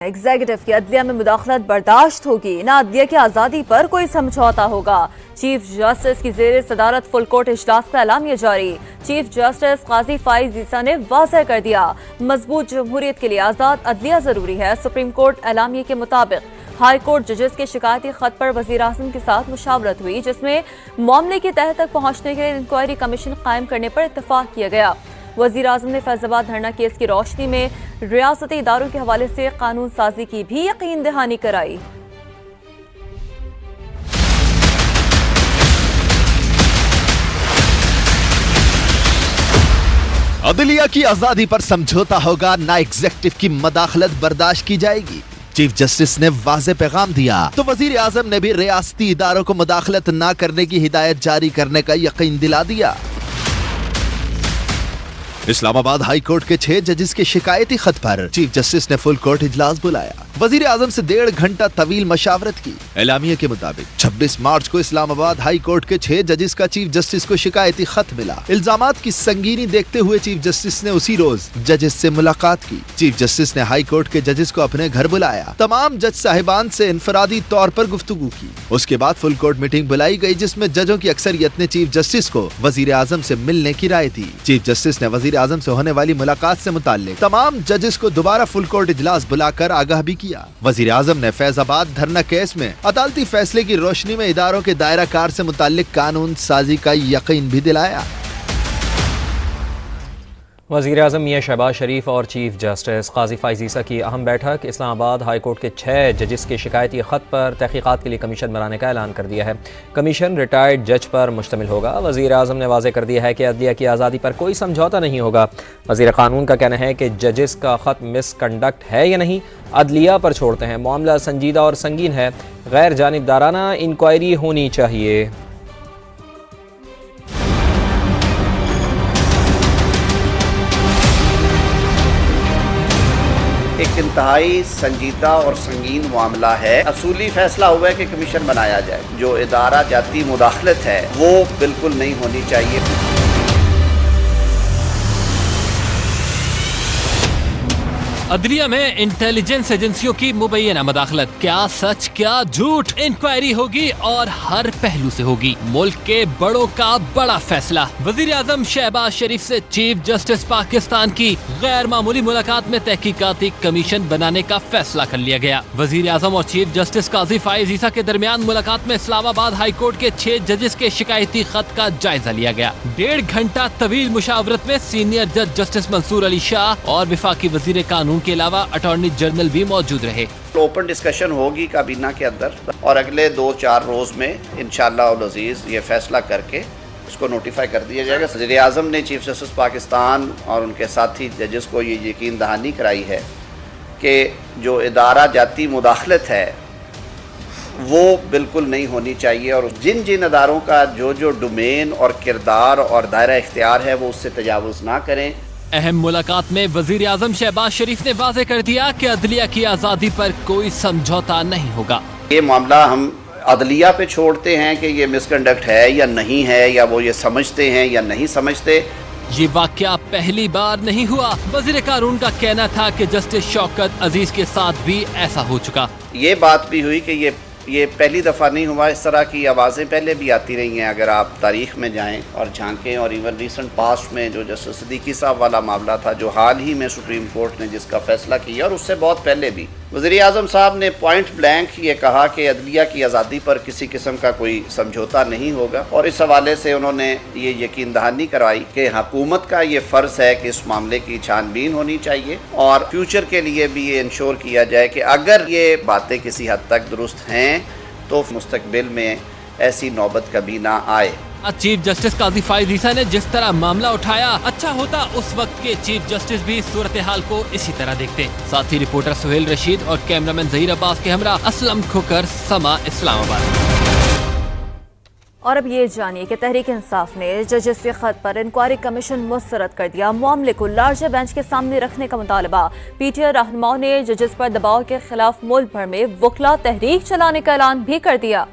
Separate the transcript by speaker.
Speaker 1: Executive की अदलिया में मुदाखलत बर्दाश्त होगी, ना अदलिया की आज़ादी पर कोई समझौता होगा। चीफ जस्टिस की ज़ेर सदारत फुल कोर्ट इजलास का एलामिया जारी। चीफ जस्टिस काजी फाइज ईसा ने वाज़ेह कर दिया, मजबूत जमहूरियत के लिए आज़ाद अदलिया ज़रूरी है। सुप्रीम कोर्ट एलामिया के मुताबिक हाई कोर्ट जजेस के शिकायती खत पर वज़ीर आज़म के साथ मुशावरत हुई, जिसमें मामले की तह तक पहुँचने के लिए इंक्वायरी कमीशन कायम करने पर इत्तफाक किया गया। वज़ीर आज़म ने फैज़ाबाद धरना केस की रोशनी में रियासती इदारों के हवाले से कानून साजी की भी यकीन दहानी कराई।
Speaker 2: अदलिया की आजादी पर समझौता होगा, ना एग्जीक्यूटिव की मदाखलत बर्दाश्त की जाएगी। चीफ जस्टिस ने वाज़ेह पैगाम दिया तो वजीर आजम ने भी रियासती इदारों को मदाखलत न करने की हिदायत जारी करने का यकीन दिला दिया। इस्लामाबाद हाई कोर्ट के 6 जजेस के शिकायती खत पर चीफ जस्टिस ने फुल कोर्ट इजलास बुलाया। वजीर आजम से 1.5 घंटा तवील मशावरत की। एलामिया के मुताबिक 26 मार्च को इस्लामाबाद हाई कोर्ट के 6 जजेस का चीफ जस्टिस को शिकायती खत मिला। इल्जामात की संगीनी देखते हुए चीफ जस्टिस ने उसी रोज जजेस से मुलाकात की। चीफ जस्टिस ने हाई कोर्ट के जजेस को अपने घर बुलाया, तमाम जज साहिबान से इनफरादी तौर पर गुफ्तगू की। उसके बाद फुल कोर्ट मीटिंग बुलाई गई, जिसमें जजों की अक्सरियत ने चीफ जस्टिस को वजीर आजम से मिलने की राय दी। चीफ जस्टिस ने वजीर आजम से होने वाली मुलाकात से मुताल्लिक तमाम जजेस को दोबारा फुल कोर्ट इजलास बुलाकर आगाह भी किया। वजीर आजम ने फैजाबाद धरना केस में अदालती फैसले की रोशनी में इदारों के दायरा कार से मुताल्लिक कानून साजी का यकीन भी दिलाया।
Speaker 3: वज़ीर आज़म मियां शहबाज शरीफ और चीफ जस्टिस काजी फाइज ईसा की अहम बैठक। इस्लामाबाद हाई कोर्ट के 6 जजेस के शिकायती खत पर तहकीकात के लिए कमीशन बनाने का ऐलान कर दिया है। कमीशन रिटायर्ड जज पर मुश्तमिल होगा। वज़ीर आज़म ने वाज़ेह कर दिया है कि अदलिया की आज़ादी पर कोई समझौता नहीं होगा। वज़ीर कानून का कहना है कि जजेस का खत मिसकंडक्ट है या नहीं, अदलिया पर छोड़ते हैं। मामला संजीदा और संगीन है, गैर जानिबदाराना इंक्वायरी होनी चाहिए।
Speaker 4: एक इंतहाई संजीदा और संगीन मामला है। असूली फैसला हुआ है कि कमीशन बनाया जाए। जो इदारा जाती मुदाखलत है वो बिल्कुल नहीं होनी चाहिए।
Speaker 5: अदलिया में इंटेलिजेंस एजेंसियों की मुबैना मदाखलत, क्या सच क्या झूठ, इंक्वायरी होगी और हर पहलू से होगी। मुल्क के बड़ों का बड़ा फैसला। वजीर आजम शहबाज शरीफ से चीफ जस्टिस पाकिस्तान की गैर मामूली मुलाकात में तहकीकाती कमीशन बनाने का फैसला कर लिया गया। वजीर आजम और चीफ जस्टिस काजी फाइज ईसा के दरमियान मुलाकात में इस्लामाबाद हाई कोर्ट के 6 जजेस के शिकायती खत का जायजा लिया गया। 1.5 घंटा तवील मुशावरत में सीनियर जज जस्टिस मंसूर अली शाह और वफाकी वजीर कानून के अलावा अटॉर्नी जनरल भी मौजूद रहे।
Speaker 4: ओपन डिस्कशन होगी काबीना के अंदर और अगले 2-4 रोज में इंशाअल्लाह उल अजीज ये फैसला करके उसको नोटिफाई कर दिया जाएगा। वज़ीर आज़म ने चीफ जस्टिस पाकिस्तान और उनके साथी जजेस को ये यकीन दहानी कराई है कि जो इदारा जाती मुदाखलत है वो बिल्कुल नहीं होनी चाहिए और जिन जिन अदारों का जो डोमेन और किरदार और दायरा इख्तियार है वो उससे तजावुज़ ना करें।
Speaker 5: अहम मुलाकात में वजीर आजम शहबाज शरीफ ने वाज़ेह कर दिया कि अदलिया की आज़ादी पर कोई समझौता नहीं होगा।
Speaker 4: ये मामला हम अदलिया पे छोड़ते हैं कि ये मिसकंडक्ट है या नहीं है, या वो ये समझते हैं या नहीं समझते।
Speaker 5: ये वाकया पहली बार नहीं हुआ। वजीर कानून का कहना था कि जस्टिस शौकत अजीज के साथ भी ऐसा हो चुका।
Speaker 4: ये बात भी हुई कि ये पहली दफ़ा नहीं हुआ। इस तरह की आवाज़ें पहले भी आती रही हैं। अगर आप तारीख़ में जाएं और झांकें, और इवन रिसेंट पास्ट में जो जस्टिस सिद्दीकी साहब वाला मामला था जो हाल ही में सुप्रीम कोर्ट ने जिसका फैसला किया, और उससे बहुत पहले भी वज़ीर आज़म साहब ने पॉइंट ब्लैंक ये कहा कि अदलिया की आज़ादी पर किसी किस्म का कोई समझौता नहीं होगा। और इस हवाले से उन्होंने ये यकीन दहानी करवाई कि हुकूमत का ये फ़र्ज़ है कि इस मामले की छानबीन होनी चाहिए और फ्यूचर के लिए भी ये इंश्योर किया जाए कि अगर ये बातें किसी हद तक दुरुस्त हैं तो मुस्तकबिल में ऐसी नौबत कभी ना आए।
Speaker 5: चीफ जस्टिस काजी फाइज ईसा ने जिस तरह मामला उठाया, अच्छा होता उस वक्त के चीफ जस्टिस भी सूरत हाल को इसी तरह देखते। साथ ही रिपोर्टर सुहेल रशीद और कैमरामैन जहीर अब्बास के हमरा असलम खोकर, समा, इस्लामाबाद।
Speaker 1: और अब ये जानिए कि तहरीक इंसाफ ने जजेस के खत पर इंक्वायरी कमीशन मुस्तरद कर दिया। मामले को लार्जर बेंच के सामने रखने का मुतालबा। पीटीआई रहनुमाओं ने जजेस पर दबाव के खिलाफ मुल्क भर में वकला तहरीक चलाने का ऐलान भी कर दिया।